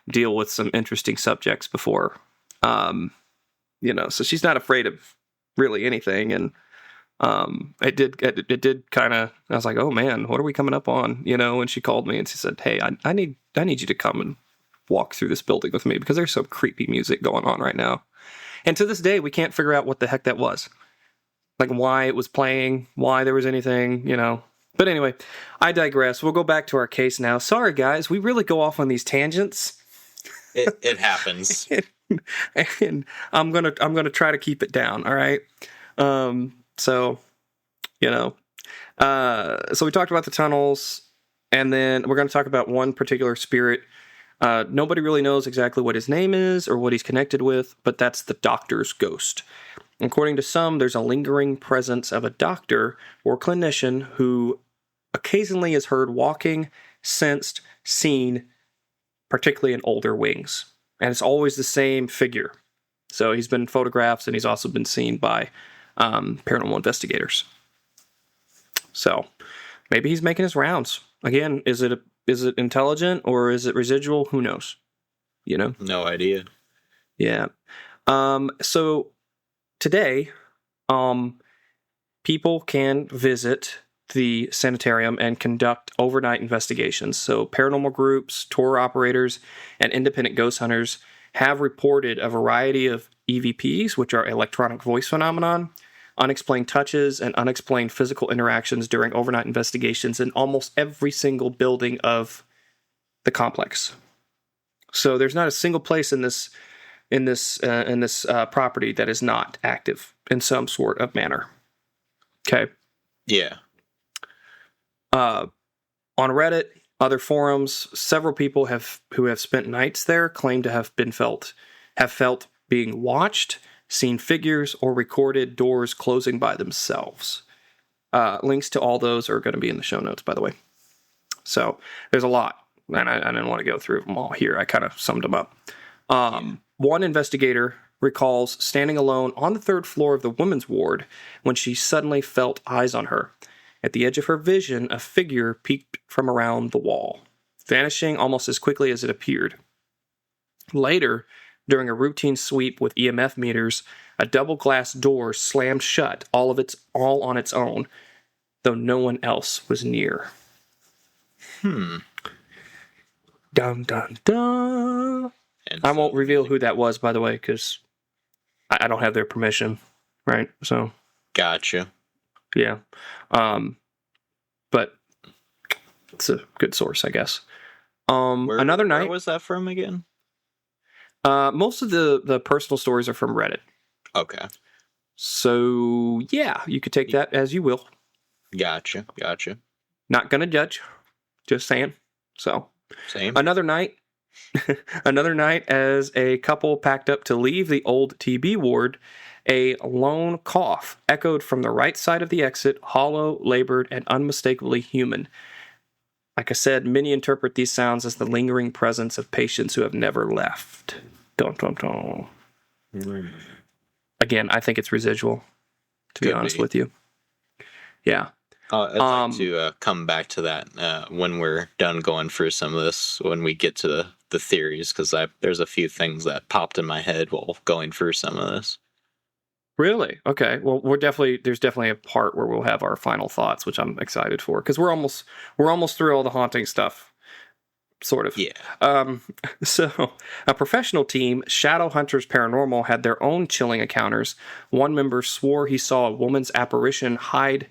S1: deal with some interesting subjects before. So she's not afraid of really anything, and it did kind of, I was like, oh man, what are we coming up on? When she called me and she said, hey, I need you to come and walk through this building with me because there's some creepy music going on right now. And to this day, we can't figure out what the heck that was. like why it was playing, why there was anything, But anyway, I digress. We'll go back to our case now. Sorry, guys, we really go off on these tangents.
S5: It happens.
S1: And I'm gonna try to keep it down. All right. So we talked about the tunnels, and then we're going to talk about one particular spirit. Nobody really knows exactly what his name is or what he's connected with, but that's the doctor's ghost. According to some, there's a lingering presence of a doctor or clinician who occasionally is heard walking, sensed, seen, particularly in older wings. And it's always the same figure. So he's been photographed, and he's also been seen by paranormal investigators. So maybe he's making his rounds. Again, is it intelligent or is it residual? Who knows?
S5: No idea.
S1: Yeah. So today, people can visit the sanitarium and conduct overnight investigations. So paranormal groups, tour operators, and independent ghost hunters have reported a variety of EVPs, which are electronic voice phenomenon, unexplained touches, and unexplained physical interactions during overnight investigations in almost every single building of the complex. So there's not a single place in this property that is not active in some sort of manner. Okay.
S5: Yeah.
S1: On Reddit, other forums, several people who have spent nights there claim to have felt being watched, seen figures, or recorded doors closing by themselves. Links to all those are going to be in the show notes, by the way. So there's a lot, and I didn't want to go through them all here. I kind of summed them up. One investigator recalls standing alone on the third floor of the women's ward when she suddenly felt eyes on her. At the edge of her vision, a figure peeked from around the wall, vanishing almost as quickly as it appeared. Later, during a routine sweep with EMF meters, a double glass door slammed shut all on its own, though no one else was near. Dun dun dun. I won't reveal who that was, by the way, because I don't have their permission, right? So,
S5: gotcha.
S1: Yeah, but it's a good source, I guess. Another night.
S5: Where was that from again?
S1: Most of the personal stories are from Reddit.
S5: Okay.
S1: So yeah, you could take that as you will.
S5: Gotcha.
S1: Not gonna judge. Just saying. So
S5: same.
S1: Another night, as a couple packed up to leave the old TB ward, a lone cough echoed from the right side of the exit, hollow, labored, and unmistakably human. Like I said, many interpret these sounds as the lingering presence of patients who have never left. Dun, dun, dun. Again, I think it's residual, to be honest with you. Yeah.
S5: I'd like to come back to that when we're done going through some of this, when we get to the theories, because there's a few things that popped in my head while going through some of this.
S1: Really? Okay. Well, there's definitely a part where we'll have our final thoughts, which I'm excited for, because we're almost through all the haunting stuff, sort of.
S5: Yeah.
S1: So a professional team, Shadow Hunters Paranormal, had their own chilling encounters. One member swore he saw a woman's apparition hide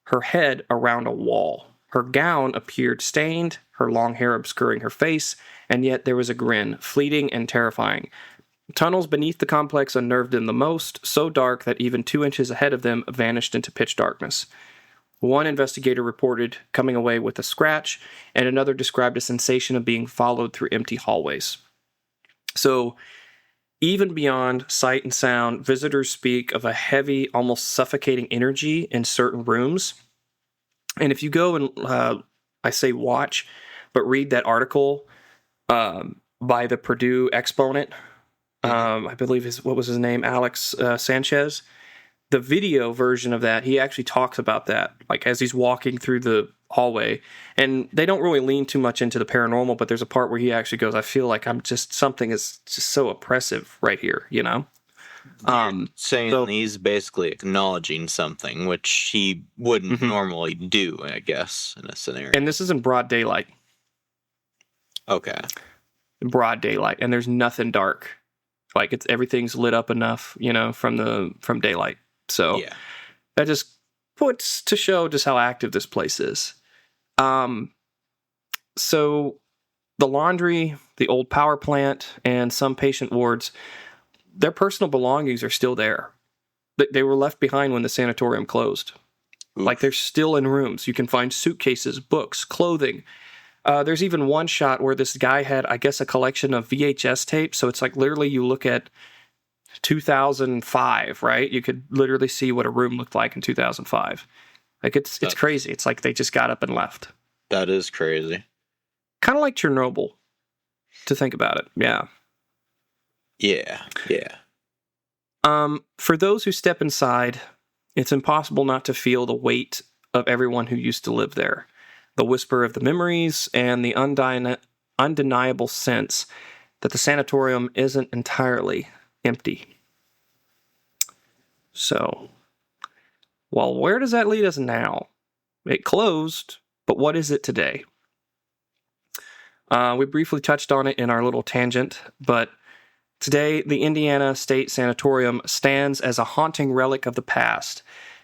S1: her head around a wall. Her gown appeared stained, her long hair obscuring her face, and yet there was a grin, fleeting and terrifying. Tunnels beneath the complex unnerved them the most, so dark that even 2 inches ahead of them vanished into pitch darkness. One investigator reported coming away with a scratch, and another described a sensation of being followed through empty hallways. So, even beyond sight and sound, visitors speak of a heavy, almost suffocating energy in certain rooms. And if you go and, I say watch, but read that article by the Purdue exponent, I believe what was his name? Alex Sanchez. The video version of that, he actually talks about that, like as he's walking through the hallway. And they don't really lean too much into the paranormal, but there's a part where he actually goes, I feel like something is just so oppressive right here, you know?
S5: Saying he's basically acknowledging something, which he wouldn't normally do, I guess, in a scenario.
S1: And this is in broad daylight.
S5: Okay.
S1: Broad daylight. And there's nothing dark. Like everything's lit up enough, you know, from daylight. So, That just puts to show just how active this place is. So the laundry, the old power plant, and some patient wards, their personal belongings are still there. They were left behind when the sanatorium closed.
S5: Oof.
S1: Like, they're still in rooms. You can find suitcases, books, clothing. There's even one shot where this guy had, I guess, a collection of VHS tapes. So it's like literally you look at 2005, right? You could literally see what a room looked like in 2005. Like, it's crazy. It's like they just got up and left.
S5: That is crazy.
S1: Kind of like Chernobyl, to think about it. Yeah.
S5: Yeah.
S1: For those who step inside, it's impossible not to feel the weight of everyone who used to live there. The whisper of the memories and the undeniable sense that the sanatorium isn't entirely empty. So, well, where does that lead us now? It closed, but what is it today? We briefly touched on it in our little tangent, but today the Indiana State Sanatorium stands as a haunting relic of the past.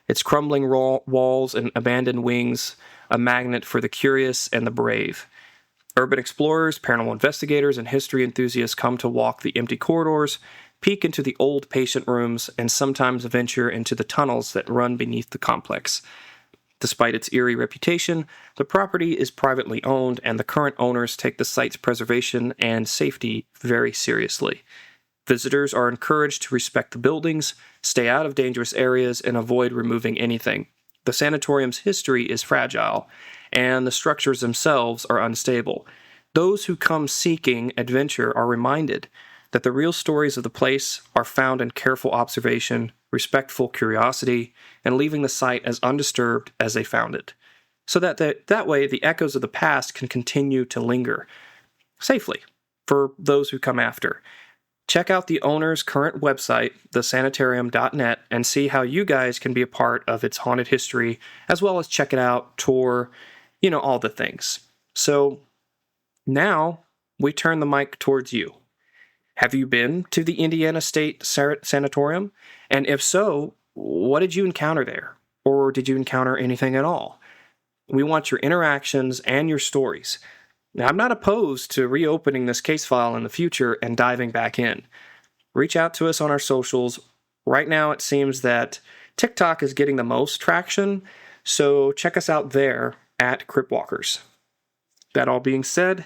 S1: Its crumbling walls and abandoned wings, a magnet for the curious and the brave. Urban explorers, paranormal investigators, and history enthusiasts come to walk the empty corridors, peek into the old patient rooms, and sometimes venture into the tunnels that run beneath the complex. Despite its eerie reputation, the property is privately owned, and the current owners take the site's preservation and safety very seriously. Visitors are encouraged to respect the buildings, stay out of dangerous areas, and avoid removing anything. The sanatorium's history is fragile, and the structures themselves are unstable. Those who come seeking adventure are reminded that the real stories of the place are found in careful observation, respectful curiosity, and leaving the site as undisturbed as they found it, so that way the echoes of the past can continue to linger safely for those who come after. Check out the owner's current website, thesanatorium.net, and see how you guys can be a part of its haunted history, as well as check it out, tour, all the things. So now we turn the mic towards you. Have you been to the Indiana State Sanatorium? And if so, what did you encounter there? Or did you encounter anything at all? We want your interactions and your stories. Now, I'm not opposed to reopening this case file in the future and diving back in. Reach out to us on our socials. Right now, it seems that TikTok is getting the most traction, so check us out there at Cryptwalkers. That all being said,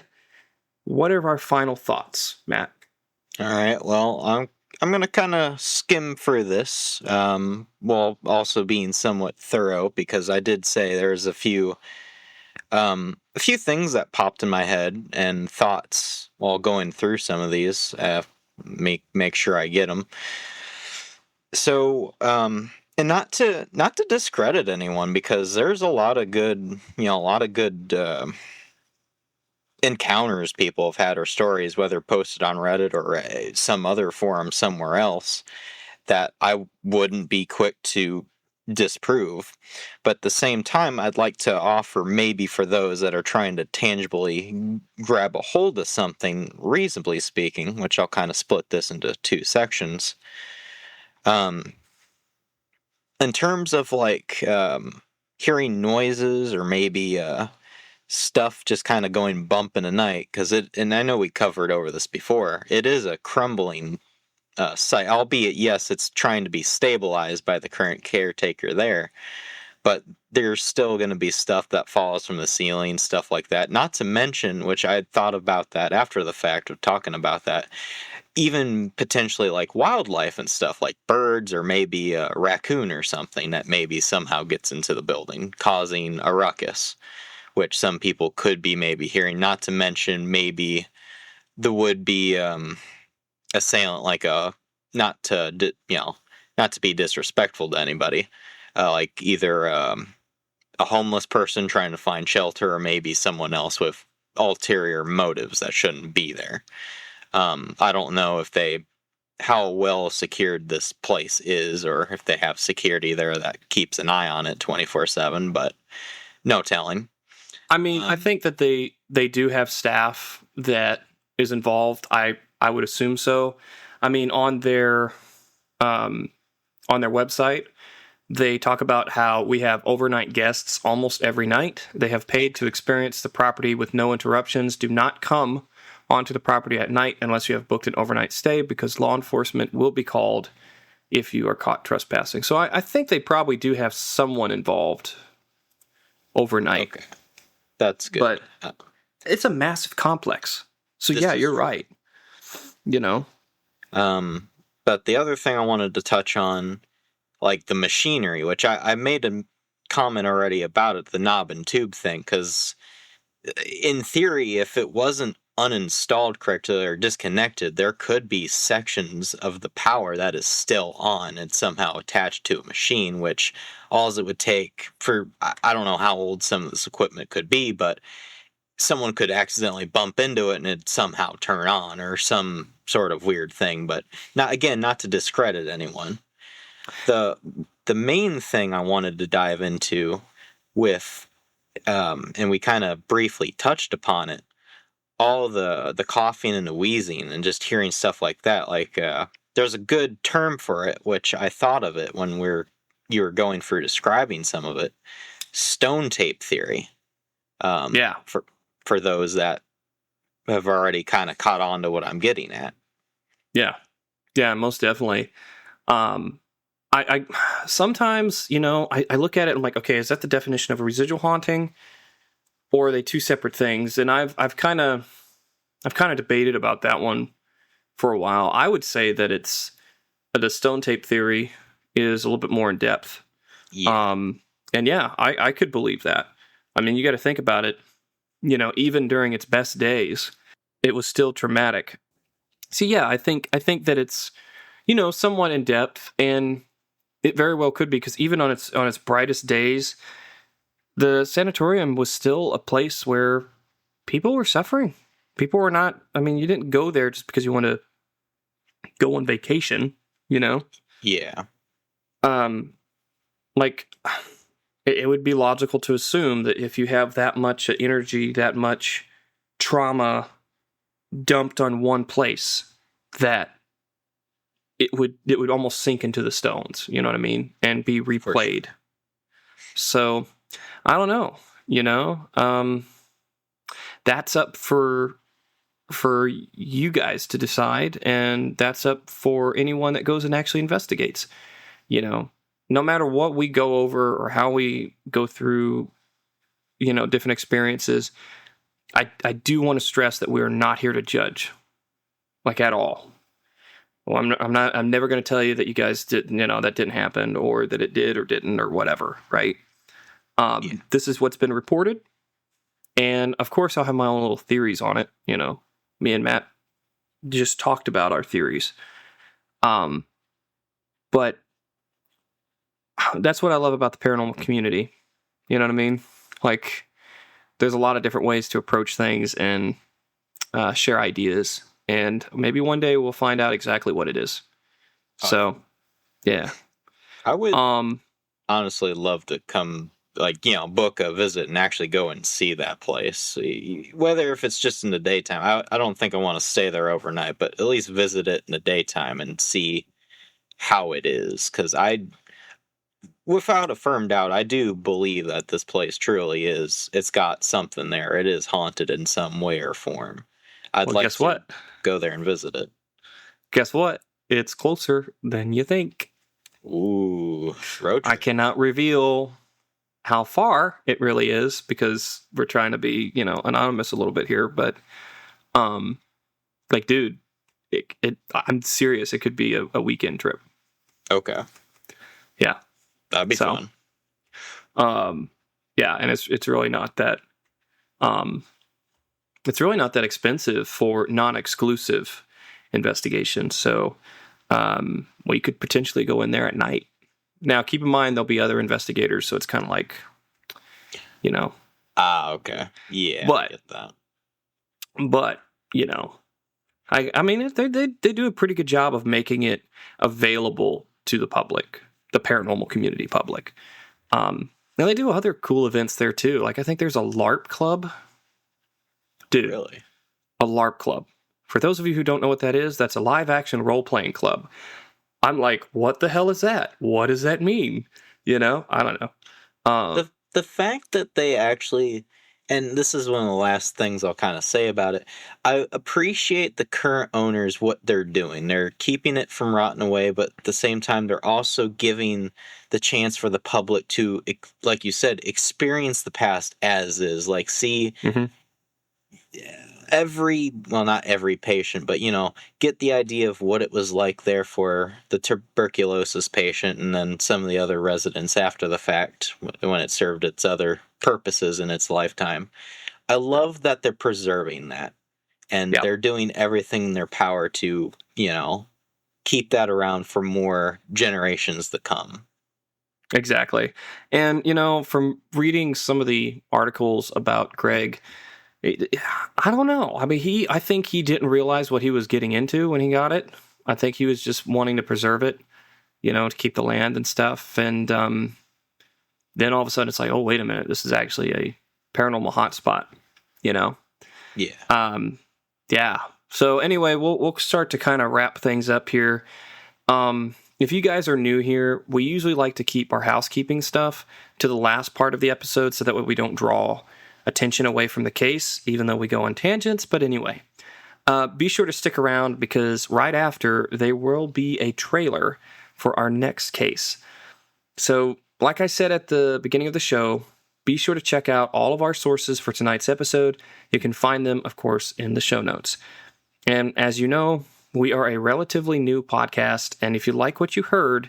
S1: what are our final thoughts, Matt?
S5: All right. Well, I'm going to kind of skim through this, while also being somewhat thorough, because I did say there's a few things that popped in my head and thoughts while going through some of these. Make sure I get them. So, and not to discredit anyone, because there's a lot of good encounters people have had, or stories, whether posted on Reddit or some other forum somewhere else, that I wouldn't be quick to disprove. But at the same time, I'd like to offer, maybe for those that are trying to tangibly grab a hold of something, reasonably speaking, which I'll kind of split this into two sections. In terms of hearing noises, or maybe stuff just kind of going bump in the night, and I know we covered over this before, it is a crumbling site, albeit, yes, it's trying to be stabilized by the current caretaker there, but there's still going to be stuff that falls from the ceiling, stuff like that. Not to mention, which I had thought about that after the fact of talking about that, even potentially like wildlife and stuff, like birds, or maybe a raccoon or something that maybe somehow gets into the building, causing a ruckus, which some people could be maybe hearing. Not to mention maybe the would-be assailant, not to be disrespectful to anybody, like either a homeless person trying to find shelter, or maybe someone else with ulterior motives that shouldn't be there. I don't know how well secured this place is, or if they have security there that keeps an eye on it 24/7, but no telling.
S1: I mean, I think that they do have staff that is involved. I would assume so. I mean, on their website, They talk about how we have overnight guests almost every night. They have paid to experience the property with no interruptions. Do not come onto the property at night unless you have booked an overnight stay, because law enforcement will be called if you are caught trespassing. So I think they probably do have someone involved overnight.
S5: Okay. That's good.
S1: But it's a massive complex. So yeah, you're right. You know?
S5: But the other thing I wanted to touch on, like the machinery, which I made a comment already about it, the knob and tube thing, because in theory, if it wasn't uninstalled correctly or disconnected, there could be sections of the power that is still on and somehow attached to a machine, which all it would take for, I don't know how old some of this equipment could be, but someone could accidentally bump into it and it'd somehow turn on or some sort of weird thing. But not to discredit anyone. The main thing I wanted to dive into with, and we kind of briefly touched upon it, all the coughing and the wheezing and just hearing stuff like that. Like, there's a good term for it, which I thought of it when you were going through describing some of it. Stone tape theory.
S1: Yeah.
S5: For those that have already kind of caught on to what I'm getting at.
S1: Yeah. Yeah, most definitely. I sometimes, I look at it and I'm like, okay, is that the definition of a residual haunting, or are they two separate things? And I've kind of debated about that one for a while. I would say that it's the stone tape theory is a little bit more in depth.
S5: Yeah.
S1: And yeah, I could believe that. I mean, you got to think about it. Even during its best days, it was still traumatic. So yeah, I think that it's, somewhat in depth, and it very well could be, because even on its brightest days, the sanatorium was still a place where people were suffering. People were not, you didn't go there just because you want to go on vacation,
S5: Yeah.
S1: It would be logical to assume that if you have that much energy, that much trauma dumped on one place, that it would almost sink into the stones, you know what I mean, and be replayed. Sure. So, I don't know, that's up for you guys to decide, and that's up for anyone that goes and actually investigates, No matter what we go over or how we go through, different experiences, I do want to stress that we are not here to judge, at all. Well, I'm never going to tell you that you guys did, that didn't happen, or that it did or didn't, or whatever, right? This is what's been reported, and of course I'll have my own little theories on it. Me and Matt just talked about our theories, but that's what I love about the paranormal community. You know what I mean? There's a lot of different ways to approach things and share ideas. And maybe one day we'll find out exactly what it is. So, yeah.
S5: I would honestly love to come, book a visit and actually go and see that place. Whether if it's just in the daytime. I don't think I want to stay there overnight, but at least visit it in the daytime and see how it is. Because without a firm doubt, I do believe that this place truly is. It's got something there. It is haunted in some way or form. I'd like to go there and visit it.
S1: Guess what? It's closer than you think.
S5: Ooh, road trip.
S1: I cannot reveal how far it really is, because we're trying to be, anonymous a little bit here. But, dude, I'm serious. It could be a weekend trip.
S5: Okay.
S1: Yeah.
S5: That'd be fun.
S1: Yeah, and it's really not that expensive for non-exclusive investigation. So we could potentially go in there at night. Now, keep in mind there'll be other investigators, so it's kind of like,
S5: okay. Yeah,
S1: but,
S5: I get that.
S1: But, they do a pretty good job of making it available to the public, the paranormal community public. Now they do other cool events there too. I think there's a LARP club. Dude,
S5: really?
S1: A LARP club. For those of you who don't know what that is, that's a live action role playing club. I'm like, what the hell is that? What does that mean? I don't know.
S5: The fact that they actually, and this is one of the last things I'll kind of say about it, I appreciate the current owners, what they're doing. They're keeping it from rotting away, but at the same time, they're also giving the chance for the public to, like you said, experience the past as is. Like, see not every patient, but, get the idea of what it was like there for the tuberculosis patient and then some of the other residents after the fact when it served its other purposes in its lifetime. I love that they're preserving that, and they're doing everything in their power to, keep that around for more generations to come.
S1: Exactly. And, from reading some of the articles about Greg, I don't know. I mean, I think he didn't realize what he was getting into when he got it. I think he was just wanting to preserve it, to keep the land and stuff. And then all of a sudden it's like, oh, wait a minute, this is actually a paranormal hotspot, Yeah. Yeah. So anyway, we'll start to kind of wrap things up here. If you guys are new here, we usually like to keep our housekeeping stuff to the last part of the episode so that way we don't draw attention away from the case, even though we go on tangents. But anyway, be sure to stick around because right after there will be a trailer for our next case. So like I said at the beginning of the show, be sure to check out all of our sources for tonight's episode. You can find them, of course, in the show notes. And as you know, we are a relatively new podcast, and if you like what you heard,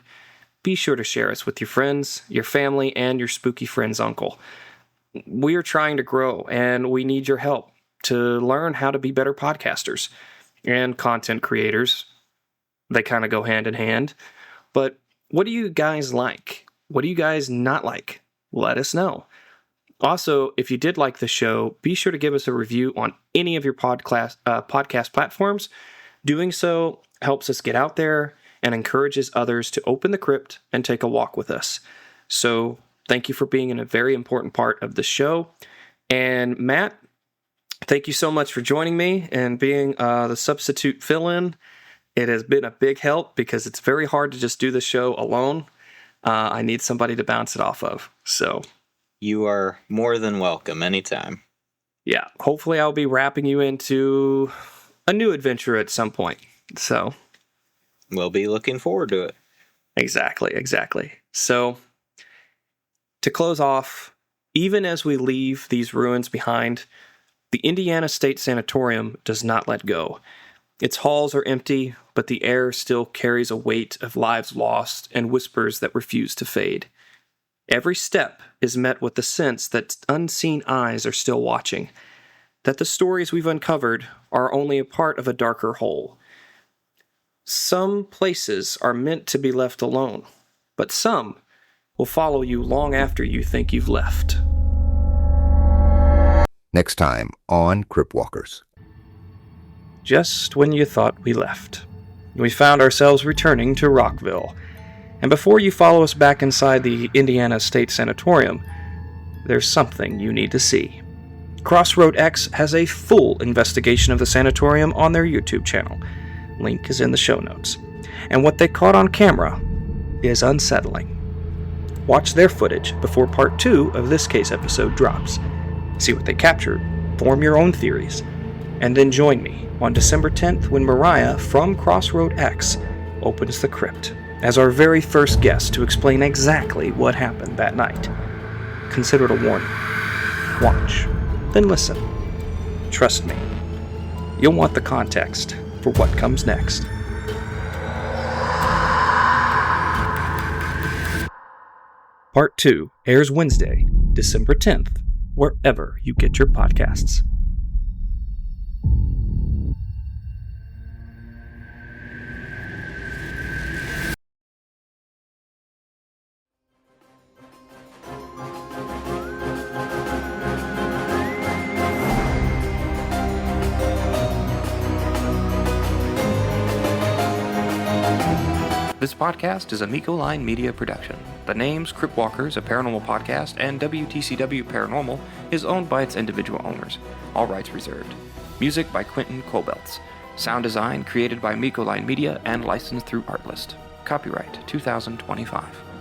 S1: be sure to share us with your friends, your family, and your spooky friend's uncle. We are trying to grow, and we need your help to learn how to be better podcasters and content creators. They kind of go hand in hand. But what do you guys like? What do you guys not like? Let us know. Also, if you did like the show, be sure to give us a review on any of your podcast platforms. Doing so helps us get out there and encourages others to open the crypt and take a walk with us. So thank you for being a very important part of the show. And Matt, thank you so much for joining me and being the substitute fill-in. It has been a big help because it's very hard to just do the show alone. I need somebody to bounce it off of. So
S5: you are more than welcome anytime.
S1: Yeah, hopefully I'll be wrapping you into a new adventure at some point. So
S5: we'll be looking forward to it.
S1: Exactly. So to close off, even as we leave these ruins behind, the Indiana State Sanatorium does not let go. Its halls are empty, but the air still carries a weight of lives lost and whispers that refuse to fade. Every step is met with the sense that unseen eyes are still watching, that the stories we've uncovered are only a part of a darker whole. Some places are meant to be left alone, but some will follow you long after you think you've left.
S2: Next time on Cryptwalkers.
S1: Just when you thought we left, we found ourselves returning to Rockville. And before you follow us back inside the Indiana State Sanatorium, there's something you need to see. Crossroad X has a full investigation of the sanatorium on their YouTube channel. Link is in the show notes. And what they caught on camera is unsettling. Watch their footage before part 2 of this case episode drops. See what they captured, form your own theories, and then join me on December 10th when Mariah from Crossroad X opens the crypt as our very first guest to explain exactly what happened that night. Consider it a warning. Watch, then listen. Trust me, you'll want the context for what comes next. Part 2 airs Wednesday, December 10th, wherever you get your podcasts. This podcast is a Miko Line Media production. The names Cryptwalkers, a paranormal podcast, and WTCW Paranormal is owned by its individual owners. All rights reserved. Music by Quentin Colbelts. Sound design created by Miko Line Media and licensed through Artlist. Copyright 2025.